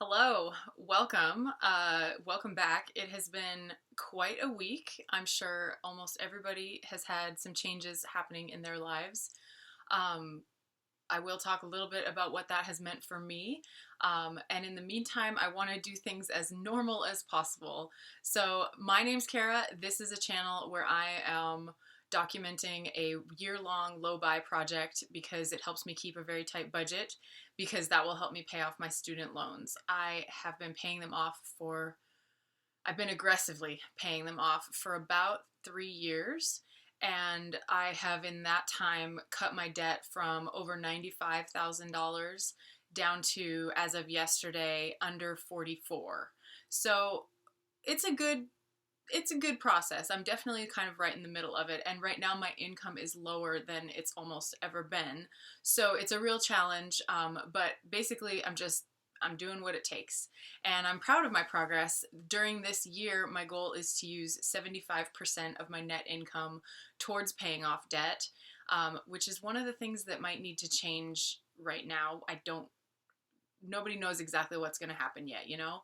Hello, welcome back. It has been quite a week. I'm sure almost everybody has had some changes happening in their lives. Um, I will talk a little bit about what that has meant for me. And in the meantime, I want to do things as normal as possible. So, my name's Kara. This is a channel where I am documenting a year-long low-buy project because it helps me keep a very tight budget because that will help me pay off my student loans. I've been aggressively paying them off for about 3 years. And I have in that time cut my debt from over $95,000 down to, as of yesterday, under 44. So it's a good it's a good process. I'm definitely kind of right in the middle of it. And right now, my income is lower than it's almost ever been. So it's a real challenge. But basically, I'm doing what it takes. And I'm proud of my progress. During this year, my goal is to use 75% of my net income towards paying off debt, which is one of the things that might need to change right now. Nobody knows exactly what's going to happen yet, you know?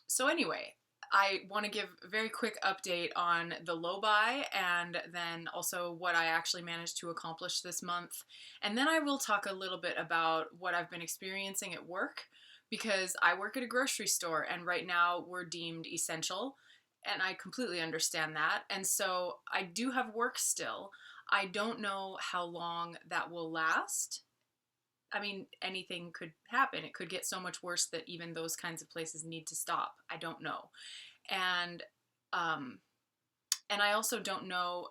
So anyway, I want to give a very quick update on the low buy and then also what I actually managed to accomplish this month. And then I will talk a little bit about what I've been experiencing at work because I work at a grocery store and right now we're deemed essential and I completely understand that. And so I do have work still. I don't know how long that will last. I mean, anything could happen. It could get so much worse that even those kinds of places need to stop. I don't know. And um, and I also don't know,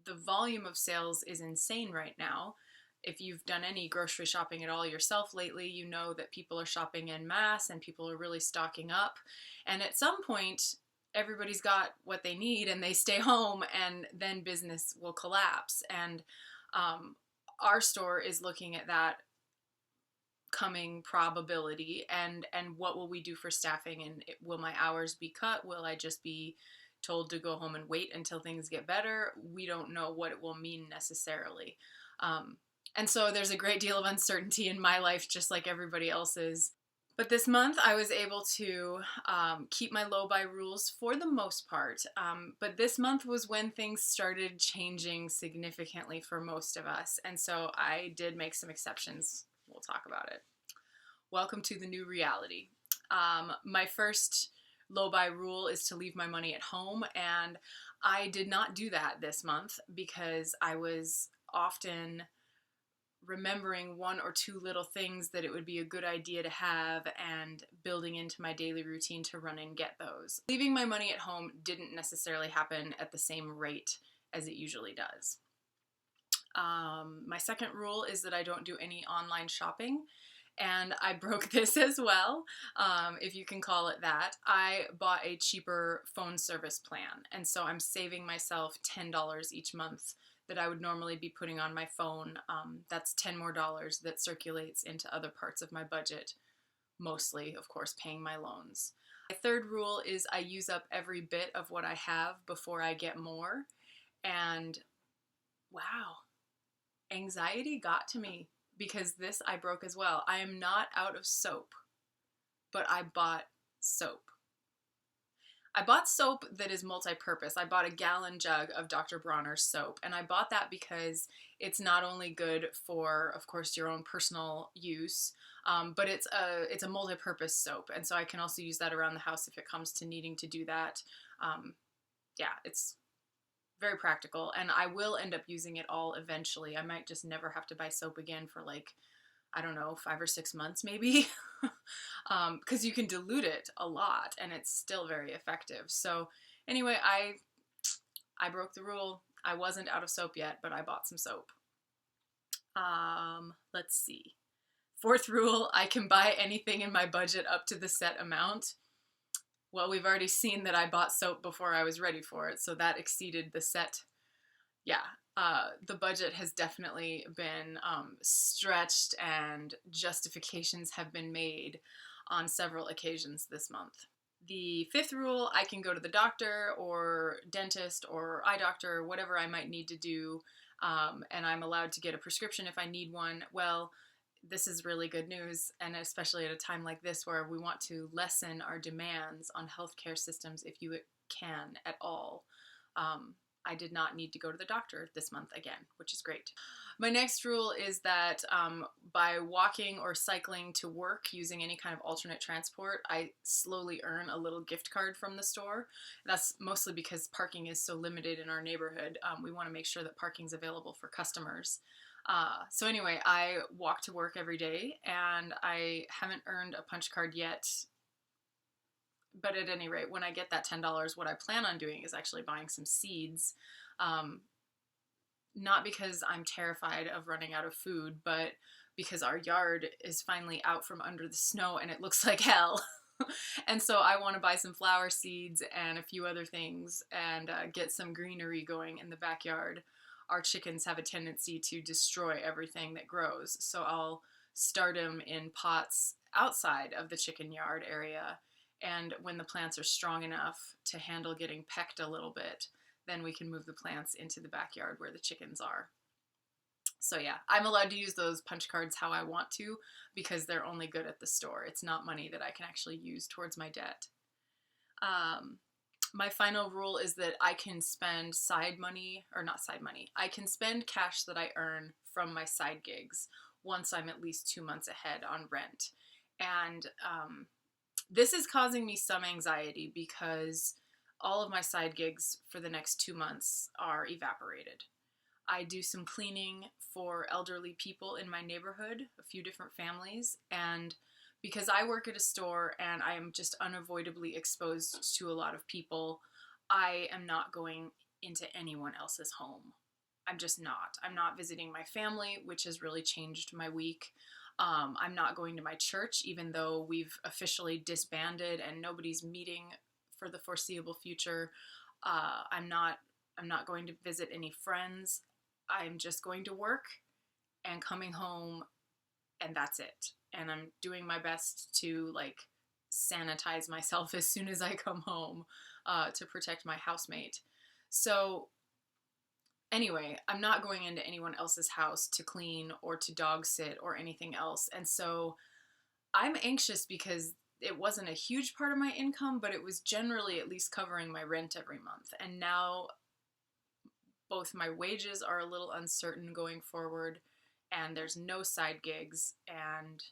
the volume of sales is insane right now. If you've done any grocery shopping at all yourself lately, you know that people are shopping en masse and people are really stocking up. And at some point, everybody's got what they need and they stay home, and then business will collapse. And our store is looking at that coming probability and what will we do for staffing, and will my hours be cut, will I just be told to go home and wait until things get better? We don't know what it will mean necessarily. And so there's a great deal of uncertainty in my life, just like everybody else's. But this month I was able to keep my low buy rules for the most part. But this month was when things started changing significantly for most of us. And so I did make some exceptions. We'll talk about it. Welcome to the new reality. My first low buy rule is to leave my money at home, and I did not do that this month because I was often remembering one or two little things that it would be a good idea to have and building into my daily routine to run and get those. Leaving my money at home didn't necessarily happen at the same rate as it usually does. My second rule is that I don't do any online shopping, and I broke this as well, if you can call it that. I bought a cheaper phone service plan, and so I'm saving myself $10 each month that I would normally be putting on my phone. That's $10 more that circulates into other parts of my budget, mostly, of course, paying my loans. My third rule is I use up every bit of what I have before I get more, and wow, anxiety got to me because this I broke as well. I am not out of soap, but I bought soap. I bought soap that is multi-purpose. I bought a gallon jug of Dr. Bronner's soap, and I bought that because it's not only good for, of course, your own personal use, but it's a multi-purpose soap, and so I can also use that around the house if it comes to needing to do that. Yeah, it's very practical, and I will end up using it all eventually. I might just never have to buy soap again for, like, I don't know, 5 or 6 months maybe, because you can dilute it a lot and it's still very effective. So anyway, I broke the rule. I wasn't out of soap yet, but I bought some soap. Let's see. Fourth rule, I can buy anything in my budget up to the set amount. Well, we've already seen that I bought soap before I was ready for it, so that exceeded the set. Yeah, the budget has definitely been stretched, and justifications have been made on several occasions this month. The fifth rule, I can go to the doctor or dentist or eye doctor, whatever I might need to do, and I'm allowed to get a prescription if I need one. Well, this is really good news, and especially at a time like this where we want to lessen our demands on healthcare systems if you can at all. I did not need to go to the doctor this month again, which is great. My next rule is that by walking or cycling to work using any kind of alternate transport, I slowly earn a little gift card from the store. That's mostly because parking is so limited in our neighborhood. We want to make sure that parking is available for customers. So anyway, I walk to work every day, and I haven't earned a punch card yet. But at any rate, when I get that $10, what I plan on doing is actually buying some seeds. Not because I'm terrified of running out of food, but because our yard is finally out from under the snow and it looks like hell. And so I want to buy some flower seeds and a few other things and get some greenery going in the backyard. Our chickens have a tendency to destroy everything that grows, so I'll start them in pots outside of the chicken yard area, and when the plants are strong enough to handle getting pecked a little bit, then we can move the plants into the backyard where the chickens are. So yeah, I'm allowed to use those punch cards how I want to because they're only good at the store. It's not money that I can actually use towards my debt. My final rule is that I can spend I can spend cash that I earn from my side gigs once I'm at least 2 months ahead on rent. And this is causing me some anxiety because all of my side gigs for the next 2 months are evaporated. I do some cleaning for elderly people in my neighborhood, a few different families, and because I work at a store and I am just unavoidably exposed to a lot of people, I am not going into anyone else's home. I'm just not. I'm not visiting my family, which has really changed my week. I'm not going to my church, even though we've officially disbanded and nobody's meeting for the foreseeable future. I'm not going to visit any friends. I'm just going to work and coming home, and that's it. And I'm doing my best to sanitize myself as soon as I come home to protect my housemate. So anyway, I'm not going into anyone else's house to clean or to dog sit or anything else. And so I'm anxious because it wasn't a huge part of my income, but it was generally at least covering my rent every month. And now both my wages are a little uncertain going forward, and there's no side gigs, and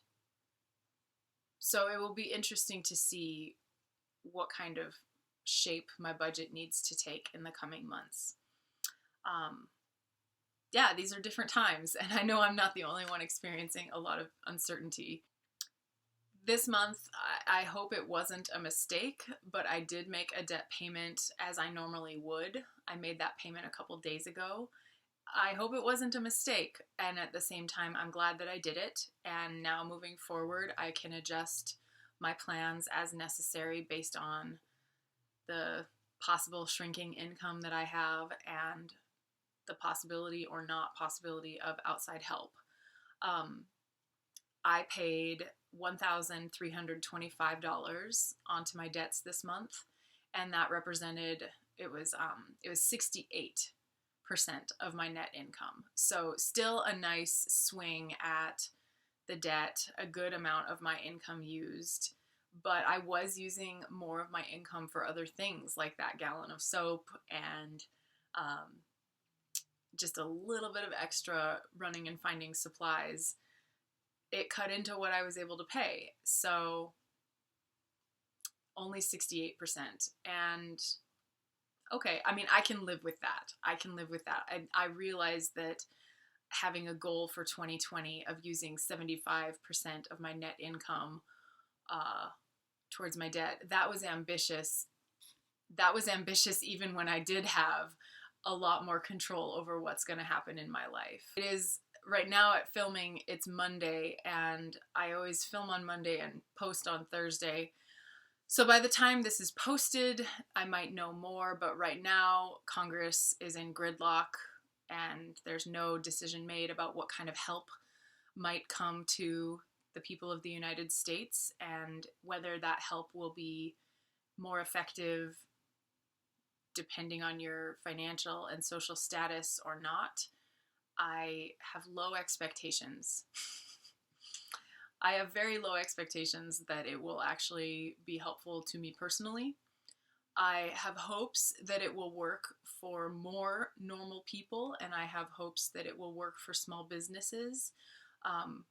so it will be interesting to see what kind of shape my budget needs to take in the coming months. Yeah, these are different times, and I know I'm not the only one experiencing a lot of uncertainty. This month, I hope it wasn't a mistake, but I did make a debt payment as I normally would. I made that payment a couple days ago. I hope it wasn't a mistake, and at the same time, I'm glad that I did it, and now moving forward, I can adjust my plans as necessary based on the possible shrinking income that I have and the possibility or not possibility of outside help. I paid $1,325 onto my debts this month, and that represented, it was 68% of my net income. So still a nice swing at the debt, a good amount of my income used, but I was using more of my income for other things like that gallon of soap and just a little bit of extra running and finding supplies. It cut into what I was able to pay. So only 68%. And okay, I mean, I can live with that. I realize that having a goal for 2020 of using 75% of my net income towards my debt, that was ambitious. That was ambitious even when I did have a lot more control over what's going to happen in my life. It is right now at filming, it's Monday, and I always film on Monday and post on Thursday. So by the time this is posted, I might know more, but right now Congress is in gridlock and there's no decision made about what kind of help might come to the people of the United States and whether that help will be more effective depending on your financial and social status or not. I have low expectations. I have very low expectations that it will actually be helpful to me personally. I have hopes that it will work for more normal people, and I have hopes that it will work for small businesses. Um,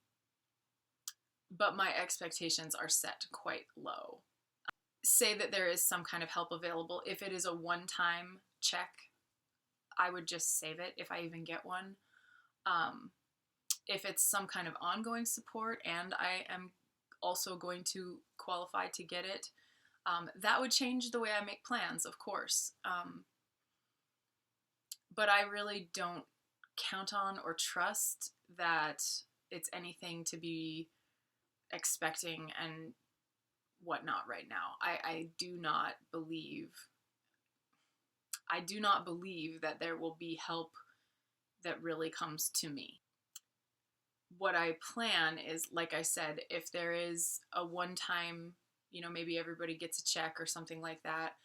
but my expectations are set quite low. Say that there is some kind of help available. If it is a one-time check, I would just save it if I even get one. Um, if it's some kind of ongoing support and I am also going to qualify to get it, that would change the way I make plans, of course. But I really don't count on or trust that it's anything to be expecting and whatnot right now. I do not believe that there will be help that really comes to me. What I plan is, like I said, if there is a one-time, maybe everybody gets a check or something like that,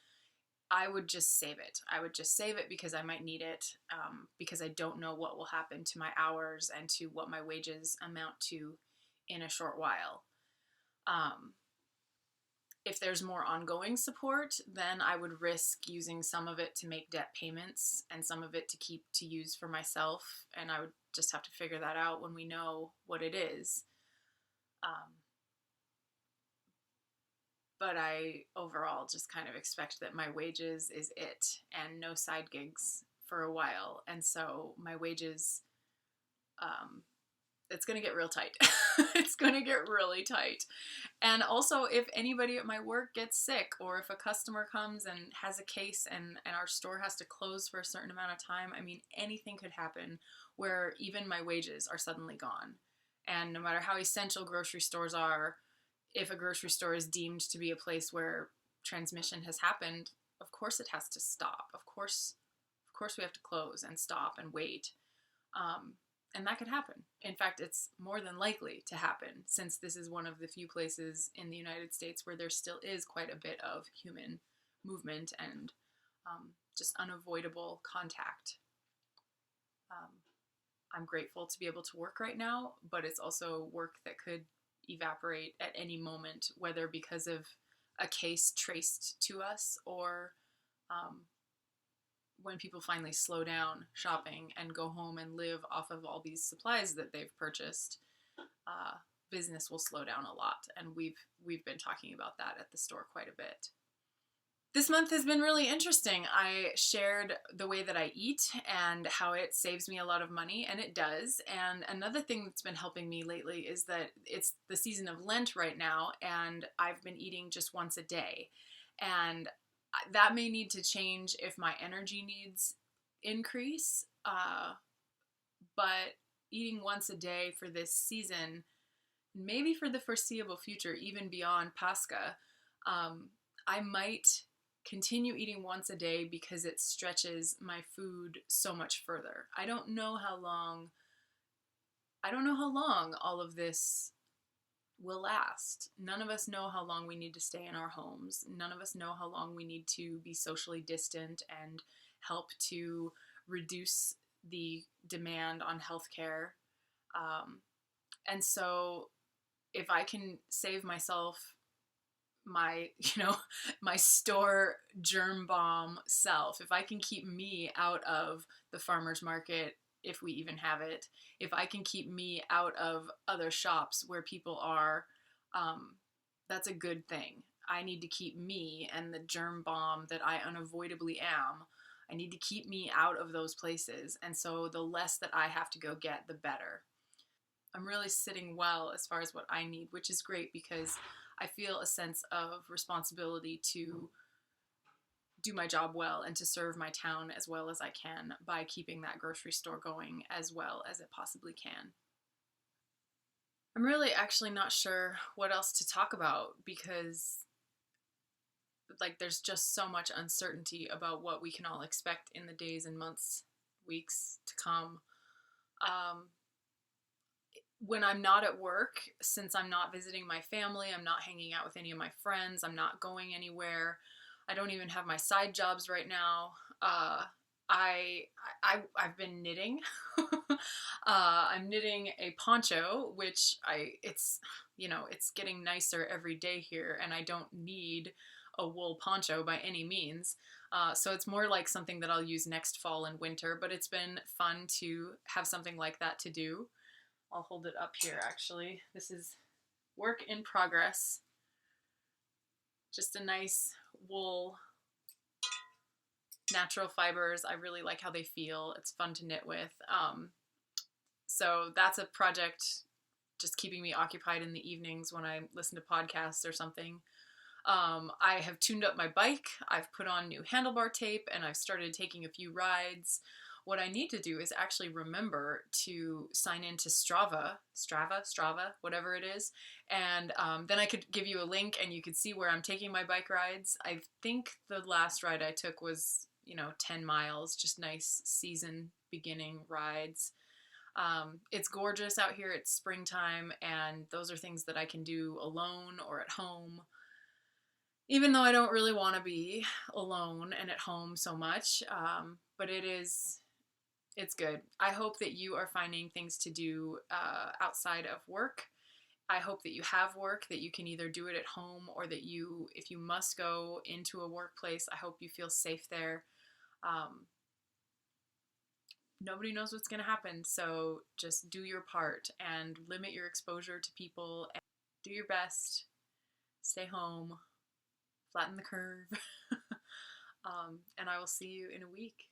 I would just save it. I would just save it because I might need it, because I don't know what will happen to my hours and to what my wages amount to in a short while. If there's more ongoing support, then I would risk using some of it to make debt payments and some of it to keep to use for myself. And I would just have to figure that out when we know what it is. But I overall just kind of expect that my wages is it and no side gigs for a while. And so my wages, it's going to get real tight. It's going to get really tight. And also, if anybody at my work gets sick, or if a customer comes and has a case and our store has to close for a certain amount of time, I mean, anything could happen where even my wages are suddenly gone. And no matter how essential grocery stores are, if a grocery store is deemed to be a place where transmission has happened, of course it has to stop. Of course we have to close and stop and wait. And that could happen. In fact, it's more than likely to happen, since this is one of the few places in the United States where there still is quite a bit of human movement and just unavoidable contact. I'm grateful to be able to work right now, but it's also work that could evaporate at any moment, whether because of a case traced to us or when people finally slow down shopping and go home and live off of all these supplies that they've purchased, business will slow down a lot. And we've been talking about that at the store quite a bit. This month has been really interesting. I shared the way that I eat and how it saves me a lot of money, and it does. And another thing that's been helping me lately is that it's the season of Lent right now, and I've been eating just once a day. And that may need to change if my energy needs increase, but eating once a day for this season, maybe for the foreseeable future, even beyond Pascha, I might continue eating once a day because it stretches my food so much further. I don't know how long all of this will last. None of us know how long we need to stay in our homes. None of us know how long we need to be socially distant and help to reduce the demand on healthcare. And so if I can save myself my, my store germ bomb self, if I can keep me out of the farmer's market, if we even have it, if I can keep me out of other shops where people are, that's a good thing. I need to keep me and the germ bomb that I unavoidably am, I need to keep me out of those places. And so the less that I have to go get, the better. I'm really sitting well as far as what I need, which is great because I feel a sense of responsibility to do my job well and to serve my town as well as I can by keeping that grocery store going as well as it possibly can. I'm really actually not sure what else to talk about because there's just so much uncertainty about what we can all expect in the days and months, weeks to come. When I'm not at work, since I'm not visiting my family, I'm not hanging out with any of my friends, I'm not going anywhere, I don't even have my side jobs right now, I've been knitting. I'm knitting a poncho, which it's getting nicer every day here, and I don't need a wool poncho by any means. So it's more like something that I'll use next fall and winter, but it's been fun to have something like that to do. I'll hold it up here actually. This is work in progress. Just a nice wool, natural fibers. I really like how they feel. It's fun to knit with. So that's a project just keeping me occupied in the evenings when I listen to podcasts or something. I have tuned up my bike. I've put on new handlebar tape and I've started taking a few rides. What I need to do is actually remember to sign into Strava, whatever it is. And then I could give you a link and you could see where I'm taking my bike rides. I think the last ride I took was, 10 miles, just nice season beginning rides. It's gorgeous out here. It's springtime, and those are things that I can do alone or at home. Even though I don't really want to be alone and at home so much, but it's good. I hope that you are finding things to do outside of work. I hope that you have work, that you can either do it at home or that if you must go into a workplace, I hope you feel safe there. Nobody knows what's going to happen, so just do your part and limit your exposure to people and do your best. Stay home, flatten the curve, and I will see you in a week.